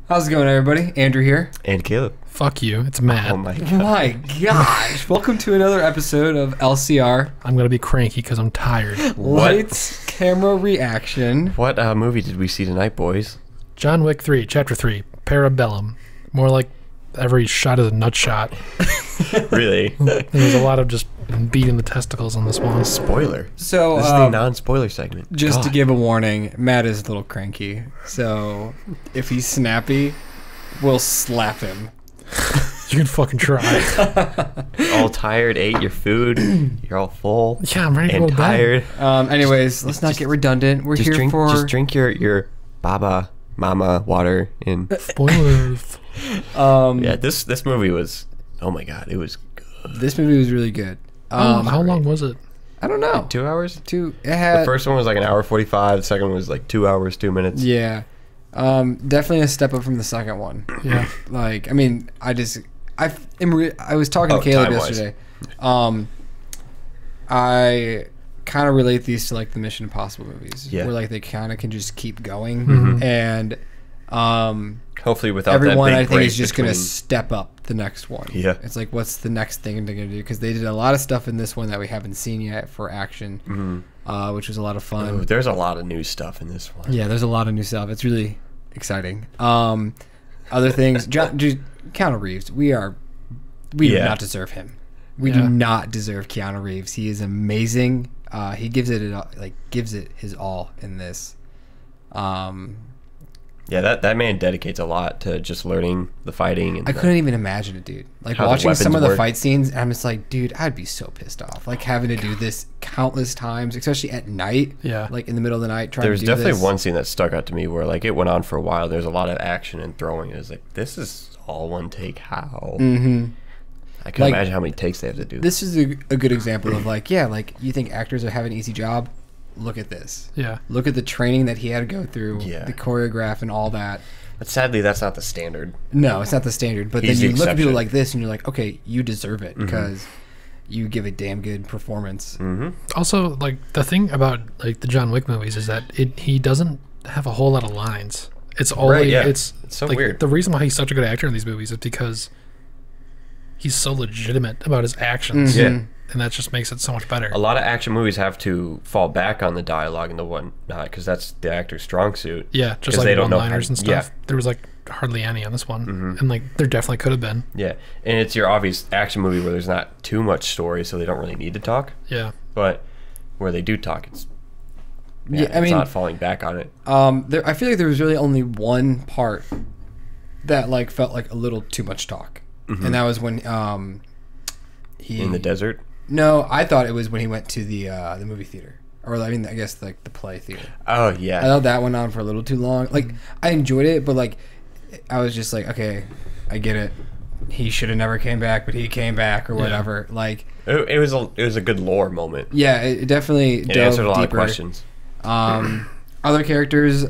How's it going, everybody? Andrew here. And Caleb. Fuck you. It's Matt. Oh my god. My gosh. Welcome to another episode of LCR. I'm going to be cranky because I'm tired. Lights, camera, reaction. What movie did we see tonight, boys? John Wick 3, Chapter 3, Parabellum. More like every shot is a nut shot. Really? There's a lot of just beating the testicles on this one. Spoiler. So, This is the non-spoiler segment. just to God. give a warning, Matt is a little cranky. So, if he's snappy, we'll slap him. You can fucking try. all tired, ate your food, you're all full Yeah, I'm ready to go and to bed. tired. Anyways, let's not get redundant. We're here for... Just drink your baba, mama water. And Spoilers. yeah, this movie was, oh my god, it was good. This movie was really good. How long was it? I don't know. 2 hours? It The had... first one was like an hour 45. The second one was like 2 hours, 2 minutes. Yeah. Definitely a step up from the second one. Yeah. Like, I mean, I was talking to Caleb time-wise. yesterday. I kind of relate these to like the Mission Impossible movies, Yeah. where like they kind of can just keep going, Mhm. and Hopefully without everyone that I big think break is just gonna between- step up the next one. Yeah. It's like, what's the next thing they're gonna do? Because they did a lot of stuff in this one that we haven't seen yet for action, which was a lot of fun. Oh, there's a lot of new stuff in this one. Yeah, there's a lot of new stuff. It's really exciting. Other things, Keanu Reeves. We do Yeah. not deserve him. We do not deserve Keanu Reeves. He is amazing. He gives it his all in this. Yeah, that man dedicates a lot to just learning the fighting. And I couldn't even imagine it, dude. Like How the watching some of weapons the work. fight scenes, I'm just like, dude, I'd be so pissed off. Like having to do this countless times, especially at night. Yeah. Like in the middle of the night, trying There's to do definitely this. one scene that stuck out to me where like it went on for a while. There's a lot of action and throwing. It was like, this is all one take. How? Mm-hmm. I can Like, imagine how many takes they have to do. This is a good example of like, yeah, like you think actors are having an easy job? Look at this. Yeah. Look at the training that he had to go through, Yeah. the choreograph and all that. But sadly, that's not the standard. No, it's not the standard. But He's then the you look at people exception. like this and you're like, okay, you deserve it because you give a damn good performance. Mm-hmm. Also, like, the thing about, like, the John Wick movies is that he doesn't have a whole lot of lines. It's all Right, yeah. it's so like, weird. The reason why he's such a good actor in these movies is because he's so legitimate about his actions. Mhm. Yeah. And that just makes it so much better. A lot of action movies have to fall back on the dialogue and the whatnot because that's the actor's strong suit. Yeah, just 'Cause like they don't know one-liners how- and stuff. There was like hardly any on this one, and like there definitely could have been. Yeah, and it's your obvious action movie where there's not too much story, so they don't really need to talk. Yeah, But where they do talk, it's Yeah, I it's mean, not falling back on it. I feel like there was really only one part that like felt like a little too much talk, and that was when he In the desert. No, I thought it was when he went to the movie theater, or I mean, I guess like the play theater. Oh I yeah, thought that went on for a little too long. Like I enjoyed it, but like I was just like, okay, I get it. He should have never came back, but he came back or whatever. Like it was a good lore moment. yeah, it definitely It dove answered a lot deeper. of questions. Other characters,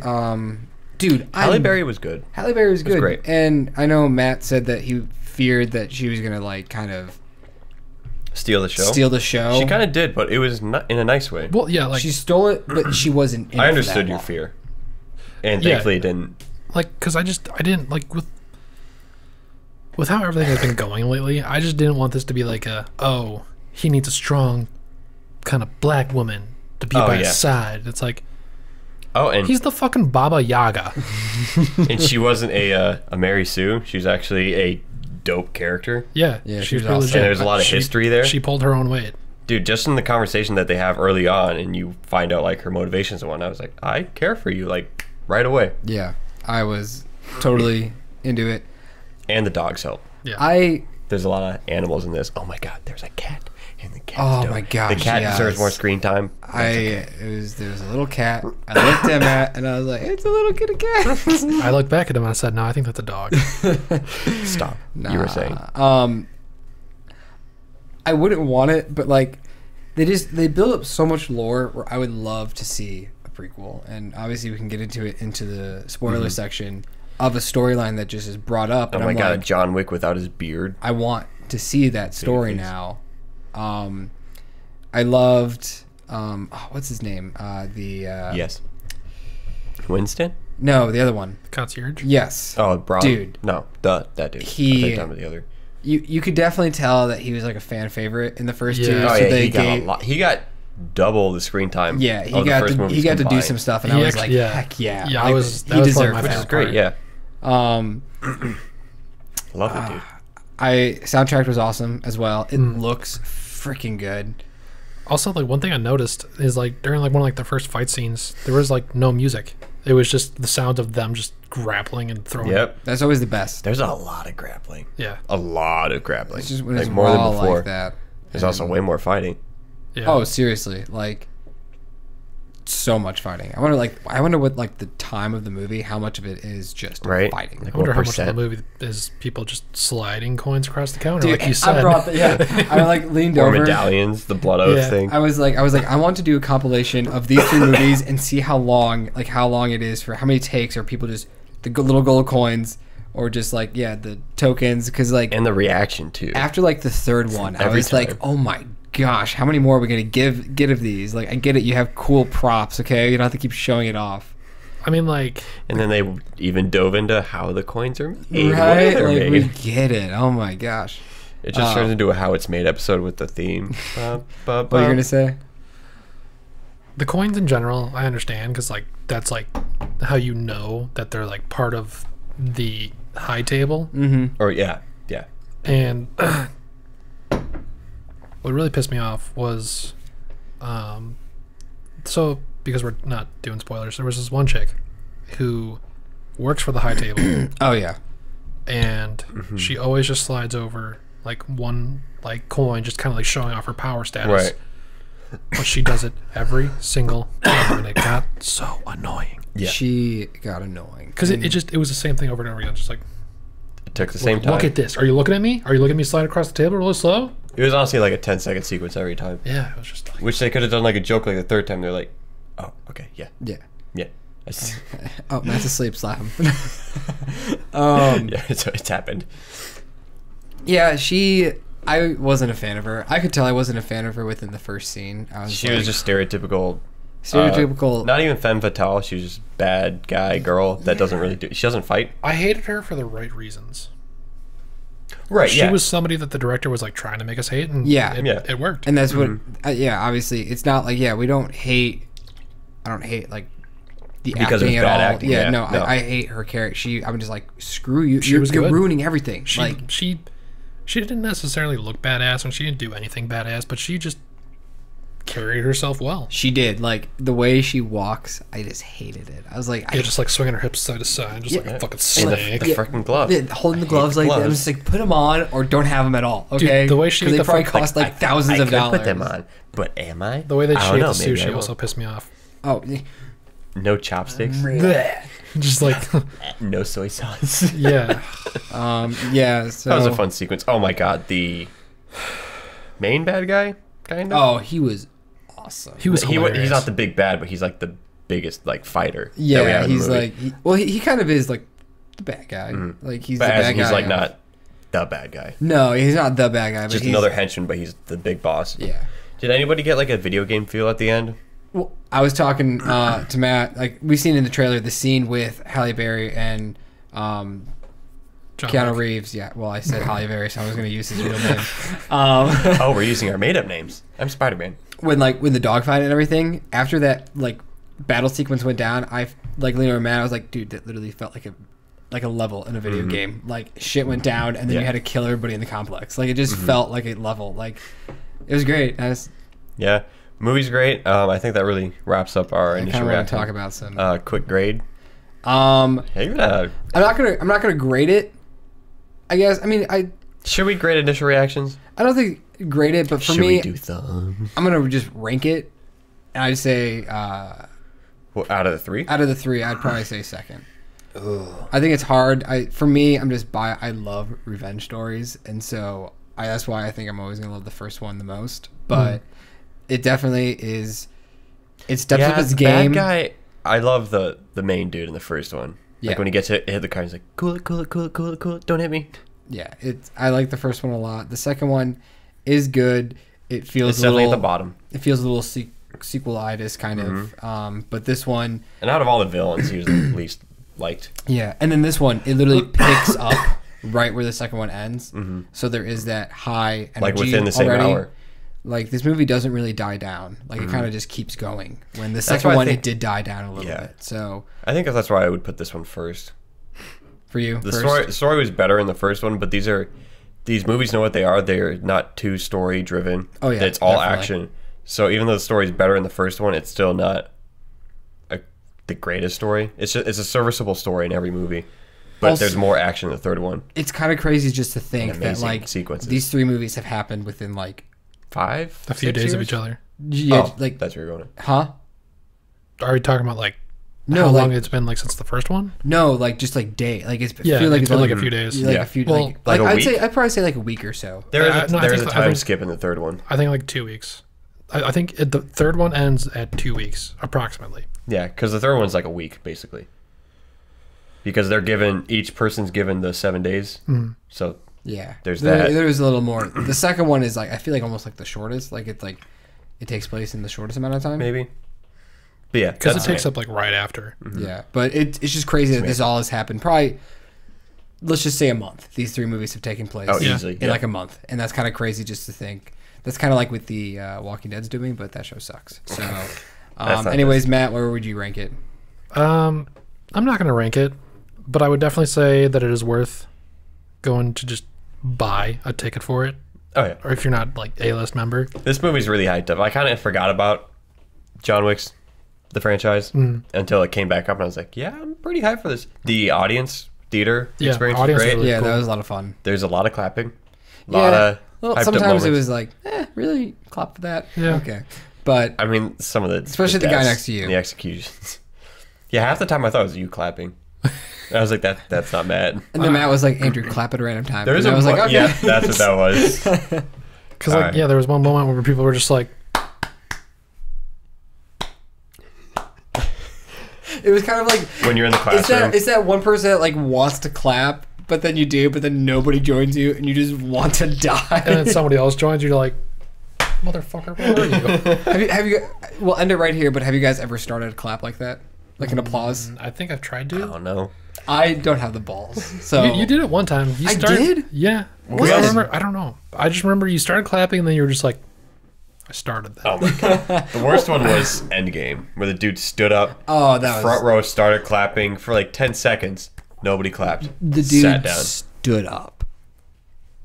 dude, Halle Berry was good. Halle Berry was good, great. and I know Matt said that he feared that she was gonna like kind of Steal the show. steal the show. She kind of did, but it was not in a nice way. well, yeah, like she stole it, but she wasn't. In it I for understood that your long. fear, and Yeah. thankfully it didn't. because I didn't like with how everything has been going lately. I just didn't want this to be like he needs a strong kind of black woman to be by yeah. his side. It's like Oh, and he's the fucking Baba Yaga. and she wasn't a Mary Sue. She was actually a dope character. Yeah, Yeah, she she's was pretty awesome. legit. And there's a lot of history there. She pulled her own weight. Dude, just in the conversation that they have early on, and you find out like her motivations and whatnot, I was like, I care for you, like right away. Yeah, I was totally into it. And the dogs help. Yeah, There's a lot of animals in this. Oh my god, there's a cat, and the cat. Oh my gosh, the cat yes. deserves more screen time. There was a little cat. I looked at Matt and I was like, it's a little kitty cat. I looked back at him and I said, "No, I think that's a dog." Stop. You were saying. I wouldn't want it, but like they build up so much lore where I would love to see a prequel, and obviously we can get into the spoiler section of a storyline that just is brought up. Oh And my I'm god, like, John Wick without his beard. I want to see that story Babyface. now. I loved what's his name? Yes. Winston? No, the other one. Concierge. Yes. Oh, Braun? Dude. No, that dude. He- I think I'm the other. You could definitely tell that he was like a fan favorite in the first Yeah. two. Oh, Oh, so yeah, they he got gave, a lot. He got double the screen time. Yeah, of he the got first to movies he got to do combined. some stuff, and He I was actually- like, yeah. heck yeah! Yeah, like, I was. That he was deserved probably my it. Which is favorite great, part. yeah. Um, Love it, dude. soundtrack was awesome as well. It looks freaking good. Also, like one thing I noticed is like during like one of like the first fight scenes, there was like no music. It was just the sound of them just grappling and throwing. Yep. That's always the best. There's a lot of grappling. Yeah. A lot of grappling. It's just when like it's more raw than before. like that. There's also way more fighting. Yeah. Oh, seriously, like so much fighting. I wonder what like the time of the movie, how much of it is just Right. fighting. Like, I wonder what how much of the percent? movie is people just sliding coins across the counter, Dude, like you said. I brought I like leaned Or over. medallions, the blood oath Yeah. thing. I was like, I want to do a compilation of these three movies and see how long it is for how many takes, or people just the little gold coins, or just like the tokens, because like And the reaction, too. after like the third one, I Every was like, time. oh my gosh, how many more are we gonna get of these? Like, I get it, you have cool props, okay, you don't have to keep showing it off, I mean, like, And then they even dove into how the coins are made. What right? they're Like, made. we get it. Oh my gosh, It just turns into a how it's made episode with the theme. what are you gonna say? the coins in general, I understand because like that's like how you know that they're like part of the high table. Mm-hmm. Or yeah. And what really pissed me off was, so because we're not doing spoilers, there was this one chick who works for the high table, Oh yeah. and she always just slides over like one like coin, just kind of like showing off her power status. Right. But she does it every single time, and it got so annoying. Yeah. She got annoying Because it was the same thing over and over again. Just like, It took the same time. look at this. Are you looking at me? Are you looking at me slide across the table really slow? It was honestly like a 10-second sequence every time. Yeah, it was just like, Which they could have done like a joke like the third time. They're like, oh, okay, yeah. Yeah. That's- Oh, Matt's asleep. Slap him. yeah, it's happened. Yeah, I wasn't a fan of her. I could tell I wasn't a fan of her within the first scene. I was She like, was just stereotypical. stereotypical. Not even femme fatale. She was just bad guy, girl that doesn't really do. She doesn't fight. I hated her for the right reasons. Right, She was somebody that the director was like trying to make us hate, and Yeah. it worked. And that's what, obviously, it's not like, we don't hate, I don't hate, like, the Because it acting was at bad all. acting, Yeah, yeah, no, no. I hate her character. I'm just like, screw you. She was You're good. ruining everything. She didn't necessarily look badass, and she didn't do anything badass, but she just carried herself well. She did. Like, the way she walks, I just hated it. I was like, Yeah, just like swinging her hips side to side, just like a fucking And snake. the freaking glove. holding the I hate gloves the like that. I'm gloves. just like, put them on or don't have them at all. Okay. the way she 'Cause ate they the probably fuck- cost like thousands of I could dollars. put them on, but am I? The way they I shape don't the know, maybe I sushi will. also pissed me off. Oh, No chopsticks. Just like, No soy sauce. yeah. yeah. So That was a fun sequence. Oh my god, the main bad guy, kind of. Oh, he was awesome. He was hilarious. He's not the big bad, but he's like the biggest like fighter. that we Yeah, have in the he's movie. like, he kind of is like the bad guy. Like he's but the as bad in he's guy. like of- not the bad guy. No, he's not the bad guy. But Just he's, another henchman, but he's the big boss. Yeah. Did anybody get like a video game feel at the end? Well, I was talking to Matt. Like we seen in the trailer the scene with Halle Berry and John Keanu Wick. Reeves. Yeah. Well, I said Halle Berry, so I was going to use his real name. Oh, we're using our made up names. I'm Spider-Man. when the dogfight and everything, after that like battle sequence went down, I like leaned over Matt. I was like, dude, that literally felt like a level in a video game. Like shit went down, and then Yeah. you had to kill everybody in the complex. Like it just felt like a level. Like it was great. Yeah. Movie's great. I think that really wraps up our I kind initial of want reaction. to talk about some. Quick grade. Hey, Yeah, I'm not gonna grade it. I guess. I mean, should we grade initial reactions? I don't think grade it, but for Should me, we do thumbs? I'm gonna just rank it. And I'd say Well, out of the three? out of the three, I'd probably say second. I think it's hard. For me, I love revenge stories, and so that's why I think I'm always gonna love the first one the most. But it definitely is. It steps up its the game. bad guy. I love the main dude in the first one. Yeah. Like when he gets hit the car, he's like, cool it, don't hit me. Yeah, I like the first one a lot. The second one is good. It feels It's a definitely little at the bottom. It feels a little sequelitis kind of. But this one, And out of all the villains, he was the least liked. yeah, and then this one, it literally picks up right where the second one ends. So there is that high energy Like within the same already. hour. Like this movie doesn't really die down. Like it kind of just keeps going. When the why second I one, think- it did die down a little Yeah. bit. So I think that's why I would put this one first. for you, The first? story was better in the first one, but these movies know what they are. They're not too story driven. Oh, yeah, It's all definitely. action. So even though the story is better in the first one, it's still not the greatest story. It's a serviceable story in every movie, but Also- there's more action in the third one. It's kind of crazy just to think And that amazing like sequences. these 3 movies have happened within like 5, A few 6 days of years? each other. yeah, Oh, like that's where you're going. huh? Are we talking about like No, how like long it's been like since the first one? no, like just like day, like it's Yeah, I feel like it's been only like a few days. like Yeah. a few Well, like like a I'd week? I'd probably say like a week or so. There is no, I a think- I time think- skip in the third one. I think like 2 weeks. I think the third one ends at 2 weeks approximately. Yeah, because the third one's like a week basically. Because each person's given the 7 days. So Yeah, There's that. There's a little more. The second one is like I feel like almost like the shortest. Like it's like it takes place in the shortest amount of time. maybe. But yeah, Because it that's takes up like right after. Yeah, but it's just crazy that this all has happened. Probably, let's just say a month. These 3 movies have taken place Oh, Yeah. easily. in like a month, and that's kind of crazy just to think. That's kind of like what the Walking Dead's doing, but that show sucks. So, not anyways, Matt, where would you rank it? I'm not going to rank it, but I would definitely say that it is worth going to just buy a ticket for it. Oh yeah, Or if you're not like A-list member. this movie's really hyped up. I kind of forgot about John Wick's the franchise until it came back up, and I was like, yeah, I'm pretty hyped for this. The audience theater Yeah, experience audience was was great. really Yeah, cool. that was a lot of fun. There's a lot of clapping. A lot of well, hyped up sometimes it moments. was like, really clap for that. Yeah. Okay, but I mean, some of the Especially the guy deaths, next to you. the executions. Yeah, half the time I thought it was you clapping. I was like, that's not Matt. and then Matt was like, Andrew, clap at a random time. There was and a I was like, okay. yeah, that's what that was. Because like Alright. yeah, there was one moment where people were just like, It was kind of like When you're in the classroom. it's that one person that like wants to clap, but then you do, but then nobody joins you, and you just want to die. and then somebody else joins, you're like, motherfucker, where are you? have you? We'll end it right here. But have you guys ever started a clap like that, like an applause? I think I've tried I to. don't know. I don't have the balls. So You did it one time. You I started, did? Yeah. What? I remember. I don't know. I just remember you started clapping, and then you were just like, I started that. Oh my god. The worst one was Endgame, where the dude stood up, Oh, that was front row started clapping for like 10 seconds. Nobody clapped. the dude sat down, stood up.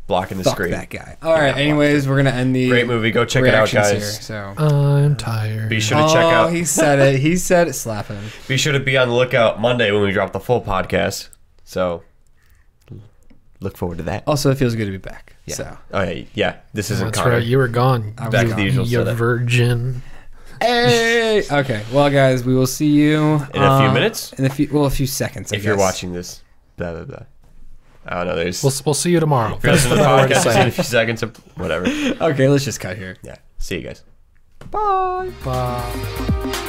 blocking the Fuck screen. that guy. All right. Anyways, we're gonna end the Great movie. Go check it out, reactions guys. Here, so. I'm tired. Be sure to check out. He said it. He said it. Slap him. Be sure to be on the lookout Monday when we drop the full podcast. So look forward to that. Also, it feels good to be back. Yeah. So. Oh yeah. This isn't That's Connor. right. You were gone. I was Back to gone. the usual You setup. virgin. Hey. Okay. Well, guys, we will see you In a few minutes? In a few seconds. I If you're guess. watching this, blah blah blah. I don't know. There's. We'll see you tomorrow. if you're listening to the That's what I podcast, would see in a say. few seconds. Whatever. Okay, let's just cut here. Yeah. See you guys. Bye. Bye.